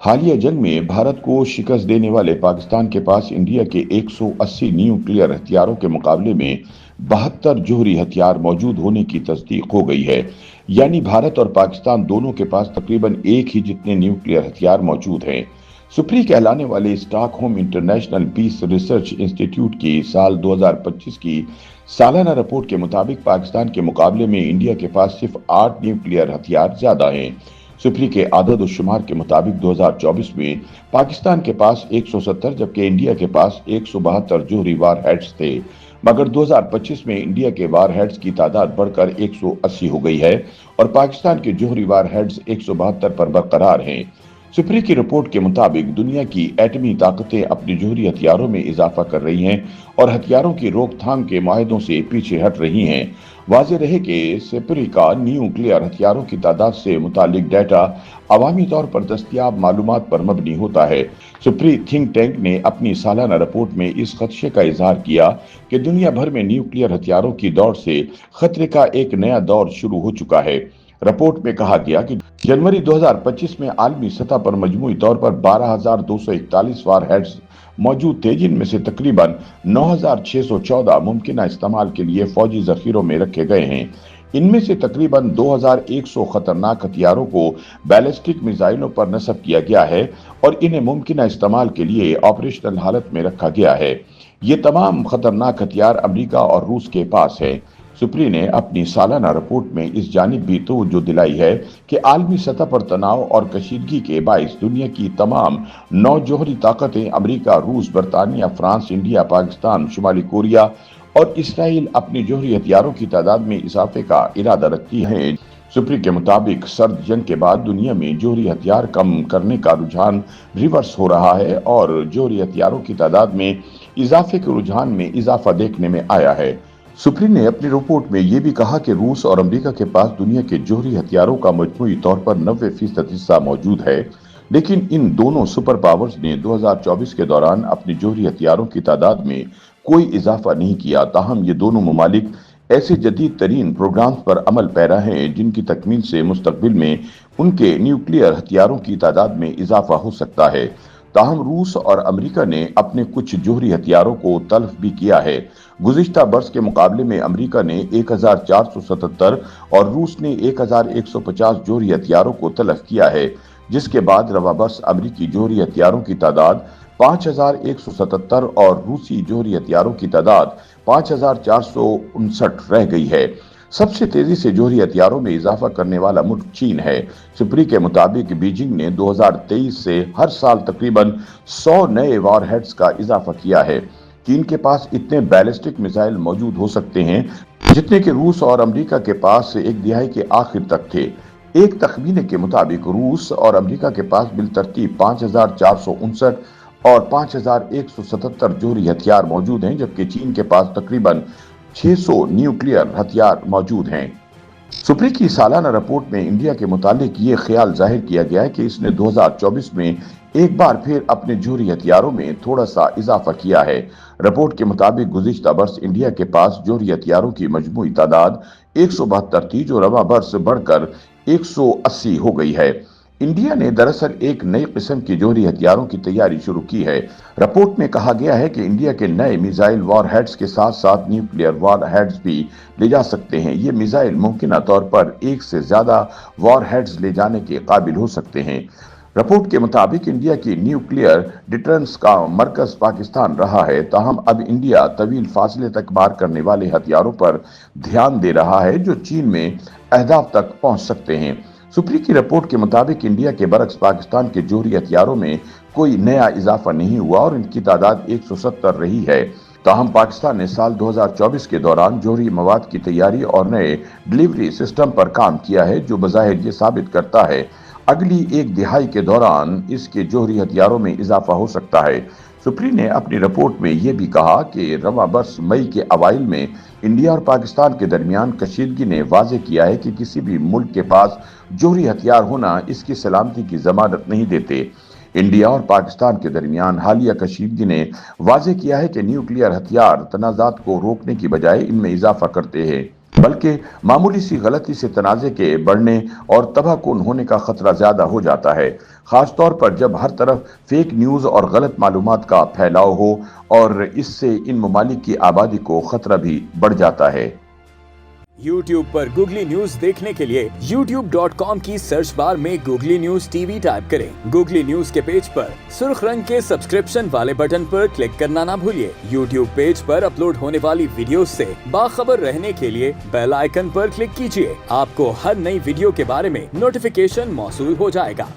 हालिया जंग में भारत को शिकस्त देने वाले पाकिस्तान के पास इंडिया के 180 न्यूक्लियर हथियारों के मुकाबले में 72 जोहरी हथियार मौजूद होने की तस्दीक हो गई है। यानी भारत और पाकिस्तान दोनों के पास तकरीबन एक ही जितने न्यूक्लियर हथियार मौजूद हैं। सुप्री कहलाने वाले Stockholm International Peace Research Institute की साल 2025 की सालाना रिपोर्ट के मुताबिक पाकिस्तान के मुकाबले में इंडिया के पास सिर्फ 8 न्यूक्लियर हथियार ज्यादा हैं। सुप्री के आदद और शुमार के मुताबिक 2024 में पाकिस्तान के पास 170 जबकि इंडिया के पास 172 जोहरी वार हेड्स थे, मगर 2025 में इंडिया के वार हेड्स की तादाद बढ़कर 180 हो गई है और पाकिस्तान के जोहरी वार हेड्स 172 पर बरकरार हैं। सुप्री की रिपोर्ट के मुताबिक दुनिया की एटमी ताकतें अपने जोहरी हथियारों में इजाफा कर रही हैं और हथियारों की रोकथाम के माहिदों से पीछे हट रही हैं। वाज़ेह रहे कि सुप्री का न्यूक्लियर हथियारों की तादाद से मुतालिक डाटा अवामी तौर पर दस्तयाब मालूमात पर मबनी होता है। सुप्री थिंक टैंक ने अपनी सालाना रिपोर्ट में इस खदशे का इजहार किया कि दुनिया भर में न्यूक्लियर हथियारों की दौड़ से खतरे का एक नया दौर शुरू हो चुका है। रिपोर्ट में कहा गया कि जनवरी 2025 में आलमी सतह पर मजमूई तौर पर 12,241 वार हेड्स मौजूद थे, जिनमें से तकरीबन 9,614 मुमकिन इस्तेमाल के लिए फौजी जखीरों में रखे गए हैं। इनमें से तकरीबन 2,100 खतरनाक हथियारों को बैलिस्टिक मिसाइलों पर नस्ब किया गया है और इन्हें मुमकिन इस्तेमाल के लिए ऑपरेशनल हालत में रखा गया है। ये तमाम खतरनाक हथियार अमेरिका और रूस के पास है। सुप्री ने अपनी सालाना रिपोर्ट में इस जानिब भी तवज्जो दिलाई है कि आलमी सतह पर तनाव और कशीदगी के बाइस दुनिया की तमाम 9 जोहरी ताकतें अमेरिका, रूस, बरतानिया, फ्रांस, इंडिया, पाकिस्तान, शुमाली कोरिया और इसराइल अपने जोहरी हथियारों की तादाद में इजाफे का इरादा रखती हैं। सुप्री के मुताबिक सर्द जंग के बाद दुनिया में जोहरी हथियार कम करने का रुझान रिवर्स हो रहा है और जोहरी हथियारों की तादाद में इजाफे के रुझान में इजाफा देखने में आया है। सुप्री ने अपनी रिपोर्ट में यह भी कहा कि रूस और अमेरिका के पास दुनिया के जोहरी हथियारों का मजमूई तौर पर 90% हिस्सा मौजूद है, लेकिन इन दोनों सुपर पावर्स ने 2024 के दौरान अपने जोहरी हथियारों की तादाद में कोई इजाफा नहीं किया। ताहम ये दोनों ममालिक ऐसे जदीद तरीन प्रोग्राम्स पर अमल पैरा हैं जिनकी तकमील से मुस्तकबिल में उनके न्यूक्लियर हथियारों की तादाद में इजाफा हो सकता है। ताहम रूस और अमेरिका ने अपने कुछ जोहरी हथियारों को तल्फ भी किया है। गुज़िश्ता बरस के मुकाबले में अमेरिका ने 1477 और रूस ने 1150 जोहरी हथियारों को तल्फ किया है, जिसके बाद रवा बरस अमेरिकी जोहरी हथियारों की तादाद 5177 और रूसी जोहरी हथियारों की तादाद 5459 रह गई है। सबसे तेजी से जोहरी हथियारों में इजाफा करने वाला मुल्क चीन है। सुप्री के मुताबिक बीजिंग ने 2023 से हर साल तकरीबन 100 नए वार हेड्स का इजाफा किया है। चीन के पास इतने बैलिस्टिक मिसाइल मौजूद हो सकते हैं जितने कि रूस और अमेरिका के पास एक दिहाई के आखिर तक थे। एक तखमीने के मुताबिक रूस और अमेरिका के पास बिलतरतीब 5459 और 5177 जोहरी हथियार मौजूद हैं, जबकि चीन के पास तकरीबन 600 न्यूक्लियर हथियार मौजूद हैं। सुप्री की सालाना रिपोर्ट में इंडिया के मुतालिक ये ख्याल जाहिर किया गया है कि इसने 2024 में एक बार फिर अपने जोहरी हथियारों में थोड़ा सा इजाफा किया है। रिपोर्ट के मुताबिक गुज़िश्ता बरस इंडिया के पास जोहरी हथियारों की मजमूई तादाद 172 थी, जो रवा बरस बढ़कर 180 हो गई है। इंडिया ने दरअसल एक नई किस्म की जोहरी हथियारों की तैयारी शुरू की है। रिपोर्ट में कहा गया है कि इंडिया के नए मिसाइल वार हेड्स के साथ साथ न्यूक्लियर वार हेड्स भी ले जा सकते हैं। ये मिसाइल मुमकिन तौर पर एक से ज्यादा वार हेड्स ले जाने के काबिल हो सकते हैं। रिपोर्ट के मुताबिक इंडिया की न्यूक्लियर डिटरेंस का मरकज पाकिस्तान रहा है, ताहम अब इंडिया तवील फासले तक मार करने वाले हथियारों पर ध्यान दे रहा है जो चीन में अहदाफ तक पहुंच सकते हैं। सुप्री की रिपोर्ट के मुताबिक इंडिया के बरक्स पाकिस्तान के जोहरी हथियारों में कोई नया इजाफा नहीं हुआ और इनकी तादाद 170 रही है। ताहम पाकिस्तान ने साल 2024 के दौरान जोहरी मवाद की तैयारी और नए डिलीवरी सिस्टम पर काम किया है, जो बज़ाहिर ये साबित करता है अगली एक दिहाई के दौरान इसके जोहरी हथियारों में इजाफा हो सकता है। सुप्री ने अपनी रिपोर्ट में यह भी कहा कि रवा बरस मई के अवाइल में इंडिया और पाकिस्तान के दरमियान कशीदगी ने वाज़ेह किया है कि किसी भी मुल्क के पास जोहरी हथियार होना इसकी सलामती की जमानत नहीं देते। इंडिया और पाकिस्तान के दरमियान हालिया कशीदगी ने वाज़ेह किया है कि न्यूक्लियर हथियार तनाज़ात को रोकने की बजाय इनमें इजाफा करते हैं। बल्कि मामूली सी गलती से तनाज़े के बढ़ने और तबाहकुन होने का खतरा ज्यादा हो जाता है, खास तौर पर जब हर तरफ फेक न्यूज और गलत मालूमात का फैलाव हो, और इससे इन ममालिक की आबादी को खतरा भी बढ़ जाता है। YouTube पर गूगली न्यूज देखने के लिए youtube.com की सर्च बार में गूगली न्यूज टीवी टाइप करें। गूगली न्यूज के पेज पर सुर्ख रंग के सब्सक्रिप्शन वाले बटन पर क्लिक करना ना भूलिए। YouTube पेज पर अपलोड होने वाली वीडियोस से बाखबर रहने के लिए बेल आइकन पर क्लिक कीजिए। आपको हर नई वीडियो के बारे में नोटिफिकेशन मौसूल हो जाएगा।